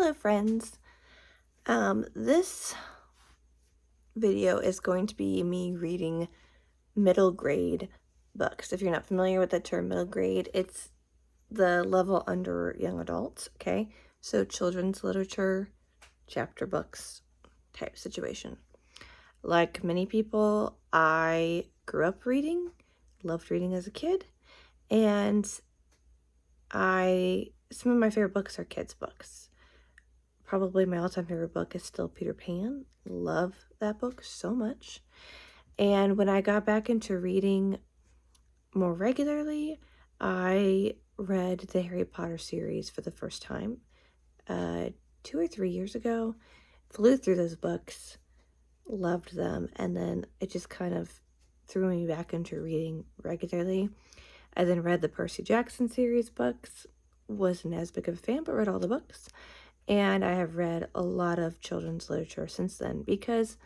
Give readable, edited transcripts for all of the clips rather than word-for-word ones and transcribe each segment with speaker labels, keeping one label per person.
Speaker 1: Hello friends. This video is going to be me reading middle grade books. If you're not familiar with the term middle grade, it's the level under young adults, okay? So children's literature, chapter books type situation. Like many people, I grew up reading, loved reading as a kid, and some of my favorite books are kids' books. Probably my all-time favorite book is still Peter Pan. Love that book so much. And when I got back into reading more regularly, I read the Harry Potter series for the first time 2 or 3 years ago. Flew through those books, loved them, and then it just kind of threw me back into reading regularly. I then read the Percy Jackson series books, wasn't as big of a fan, but read all the books. And I have read a lot of children's literature since then, because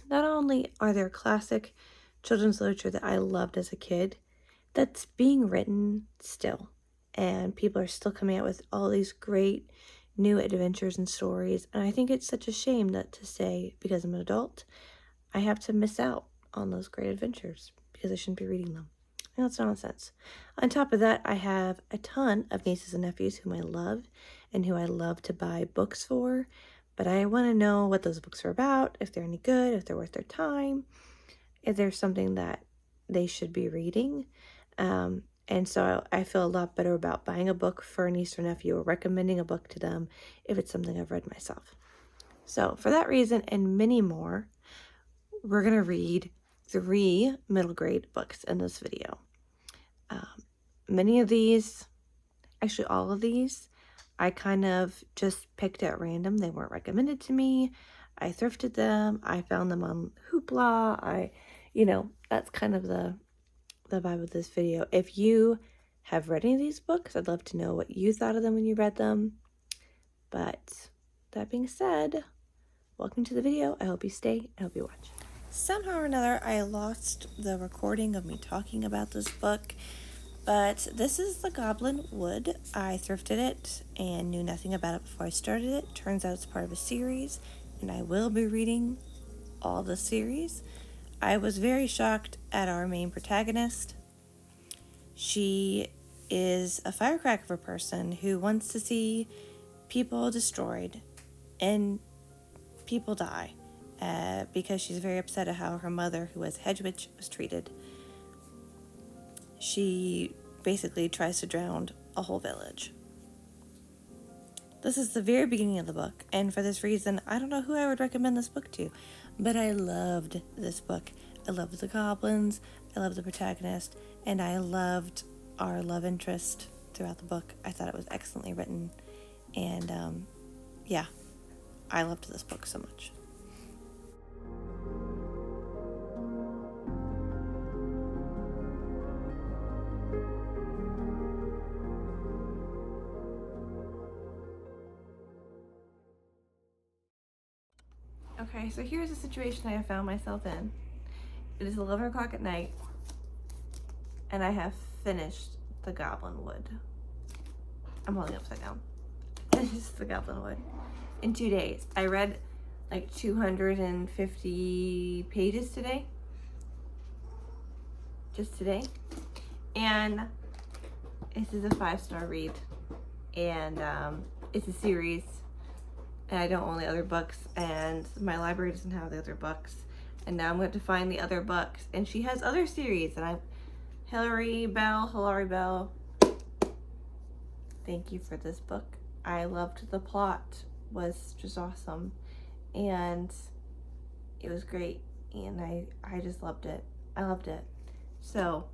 Speaker 1: not only are there classic children's literature that I loved as a kid that's being written still, and people are still coming out with all these great new adventures and stories, and I think it's such a shame that to say, because I'm an adult, I have to miss out on those great adventures because I shouldn't be reading them. And that's nonsense. On top of that, I have a ton of nieces and nephews whom I love and who I love to buy books for, but I want to know what those books are about, if they're any good, if they're worth their time, if there's something that they should be reading. And so I feel a lot better about buying a book for a niece or nephew or recommending a book to them if it's something I've read myself. So for that reason and many more, we're going to read 3 middle grade books in this video. Many of these, actually all of these, I kind of just picked at random. They weren't recommended to me. I thrifted them. I found them on Hoopla. That's kind of the vibe of this video. If you have read any of these books, I'd love to know what you thought of them when you read them. But that being said, welcome to the video. I hope you stay. I hope you watch. Somehow or another, I lost the recording of me talking about this book, but this is The Goblin Wood. I thrifted it and knew nothing about it before I started it. Turns out it's part of a series, and I will be reading all the series. I was very shocked at our main protagonist. She is a firecracker of a person who wants to see people destroyed and people die because she's very upset at how her mother, who was hedge witch, was treated. She basically tries to drown a whole village. This is the very beginning of the book, and for this reason, I don't know who I would recommend this book to, but I loved this book. I loved the goblins, I loved the protagonist, and I loved our love interest throughout the book. I thought it was excellently written, and yeah, I loved this book so much. Okay, so here's the situation I have found myself in. It is 11 o'clock at night, and I have finished The Goblin Wood. I'm holding it upside down. This is The Goblin Wood in 2 days. I read like 250 pages today. Just today. And this is a 5-star read. And it's a series. And I don't own the other books. And my library doesn't have the other books. And now I'm going to find the other books. And she has other series. And Hilary Bell. Thank you for this book. I loved the plot. Was just awesome. And it was great. And I just loved it. I loved it. So,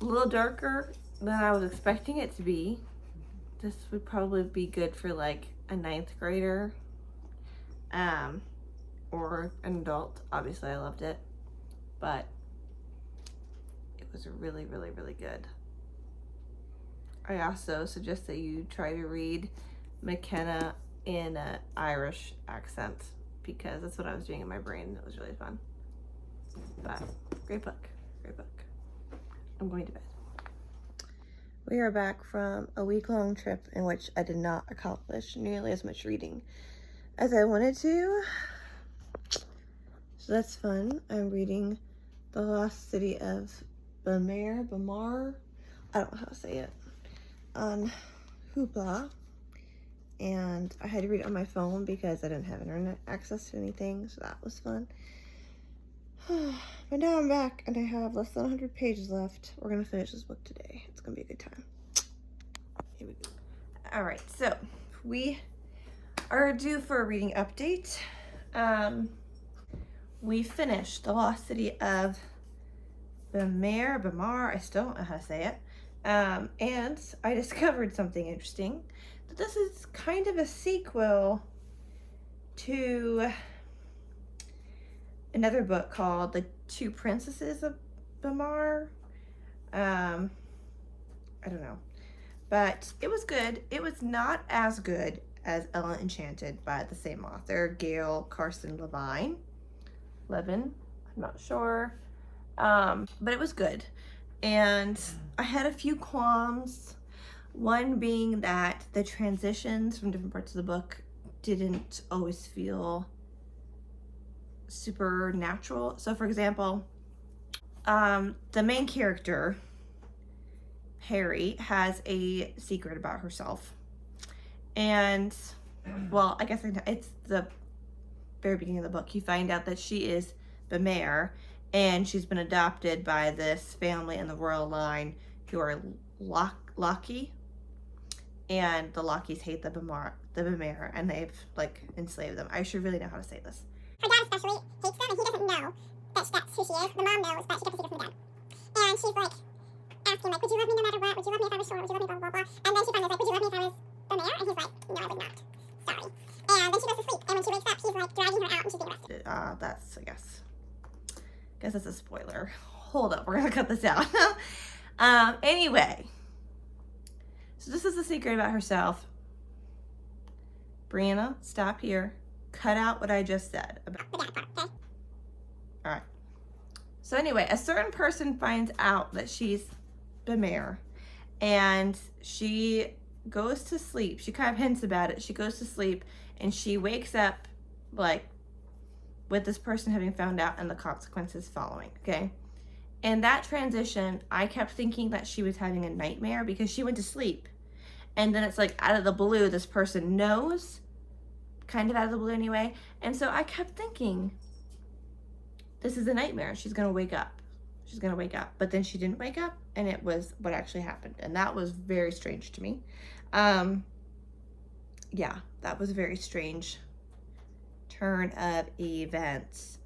Speaker 1: a little darker than I was expecting it to be. This would probably be good for like a 9th grader. Or an adult. Obviously I loved it. But it was really, really, really good. I also suggest that you try to read McKenna in an Irish accent, because that's what I was doing in my brain. It was really fun. But great book, great book. I'm going to bed. We are back from a week-long trip in which I did not accomplish nearly as much reading as I wanted to. So that's fun. I'm reading The Lost City of Bamar, I don't know how to say it, on Hoopla. And I had to read it on my phone because I didn't have internet access to anything, so that was fun. But now I'm back and I have less than 100 pages left. We're gonna finish this book today. It's gonna be a good time. Here we go. All right, so we are due for a reading update. We finished The Lost City of Bamar, I still don't know how to say it. And I discovered something interesting, that this is kind of a sequel to another book called The Two Princesses of Bamar. I don't know, but it was good. It was not as good as Ella Enchanted by the same author, Gail Carson Levin, I'm not sure, but it was good. And I had a few qualms, one being that the transitions from different parts of the book didn't always feel super natural. So for example, the main character, Harry, has a secret about herself. And, well, I guess it's the very beginning of the book. You find out that she is Bamar, and she's been adopted by this family in the royal line who are Lockie. And the Lockies hate the Bamar, and they've, like, enslaved them. I should really know how to say this.
Speaker 2: Her dad especially hates them, and he doesn't know that that's who she is. The mom knows, but she gets a secret from the dad. And she's like asking, like, would you love me no matter what? Would you love me if I was short? Would you love me blah, blah, blah? And then she finally is like, would you love me if I was the mayor? And he's like, no, I would not. Sorry. And then she goes to sleep, and when she wakes up, he's like dragging her out, and she's being arrested.
Speaker 1: That's, I guess that's a spoiler. Hold up, we're gonna cut this out. Anyway, so this is the secret about herself. Brianna, stop here. Cut out what I just said about
Speaker 2: The dad part, okay?
Speaker 1: All right. So anyway, a certain person finds out that she's Bamar, and she goes to sleep. She kind of hints about it. She goes to sleep, and she wakes up, like, with this person having found out and the consequences following, okay? And that transition, I kept thinking that she was having a nightmare because she went to sleep. And then it's like out of the blue, this person knows, kind of out of the blue anyway. And so I kept thinking, this is a nightmare. She's gonna wake up. She's gonna wake up. But then she didn't wake up, and it was what actually happened. And that was very strange to me. Yeah, that was a very strange turn of events.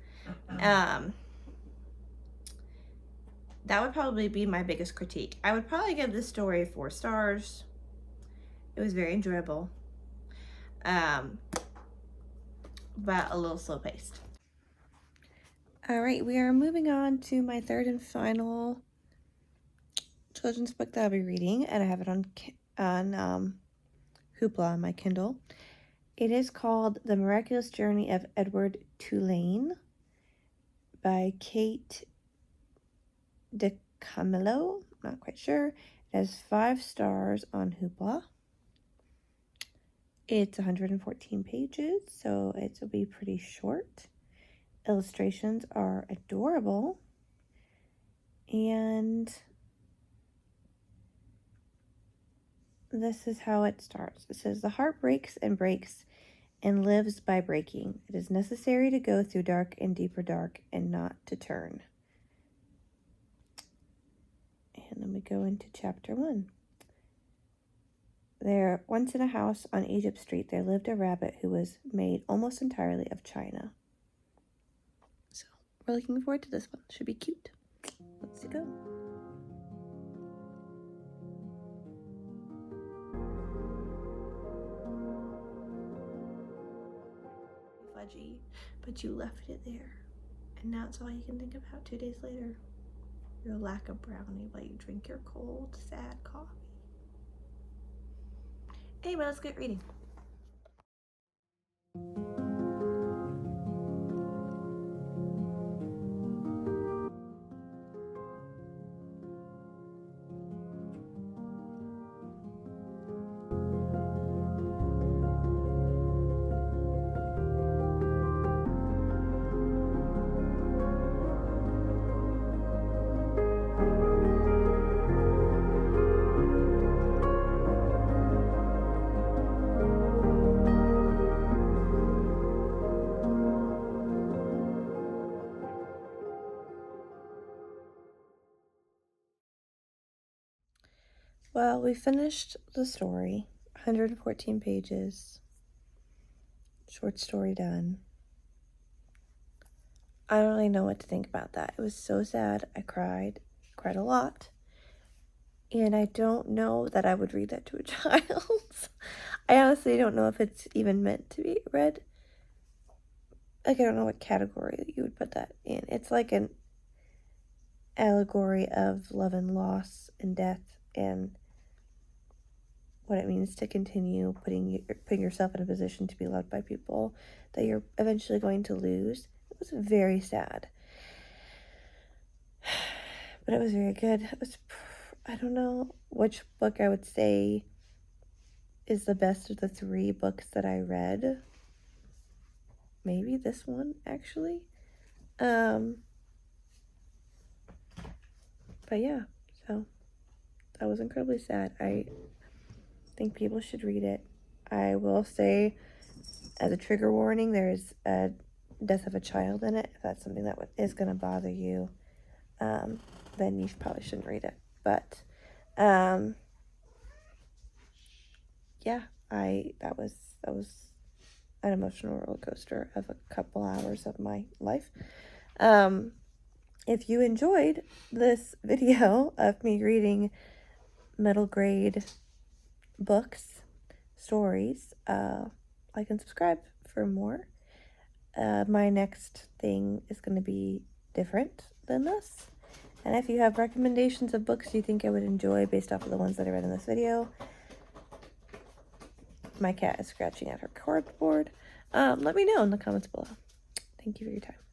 Speaker 1: That would probably be my biggest critique. I would probably give this story 4 stars. It was very enjoyable, but a little slow paced. All right, we are moving on to my third and final children's book that I'll be reading, and I have it on Hoopla on my Kindle. It is called The Miraculous Journey of Edward Tulane by Kate DeCamillo. Not quite sure. It has 5 stars on Hoopla. It's 114 pages, so it will be pretty short. Illustrations are adorable. And this is how it starts. It says, the heart breaks and breaks and lives by breaking. It is necessary to go through dark and deeper dark and not to turn. And then we go into chapter 1. There, once in a house on Egypt Street, there lived a rabbit who was made almost entirely of china. So, we're looking forward to this one. Should be cute. Let's go. Fudgy, but you left it there. And now it's all you can think about 2 days later. Your lack of brownie while you drink your cold, sad coffee. Anyway, let's get reading. Well, we finished the story. 114 pages. Short story done. I don't really know what to think about that. It was so sad. I cried a lot. And I don't know that I would read that to a child. I honestly don't know if it's even meant to be read. Like, I don't know what category you would put that in. It's like an allegory of love and loss and death and what it means to continue putting yourself in a position to be loved by people that you're eventually going to lose. It was very sad. But it was very good. It was, I don't know which book I would say is the best of the 3 books that I read. Maybe this one, actually. But yeah, so that was incredibly sad. I think people should read it. I will say, as a trigger warning, there's a death of a child in it. If that's something that is going to bother you, then you probably shouldn't read it. But yeah, that was an emotional roller coaster of a couple hours of my life. If you enjoyed this video of me reading middle grade books, stories, like and subscribe for more. My next thing is going to be different than this. And if you have recommendations of books you think I would enjoy based off of the ones that I read in this video, my cat is scratching at her cardboard. Let me know in the comments below. Thank you for your time.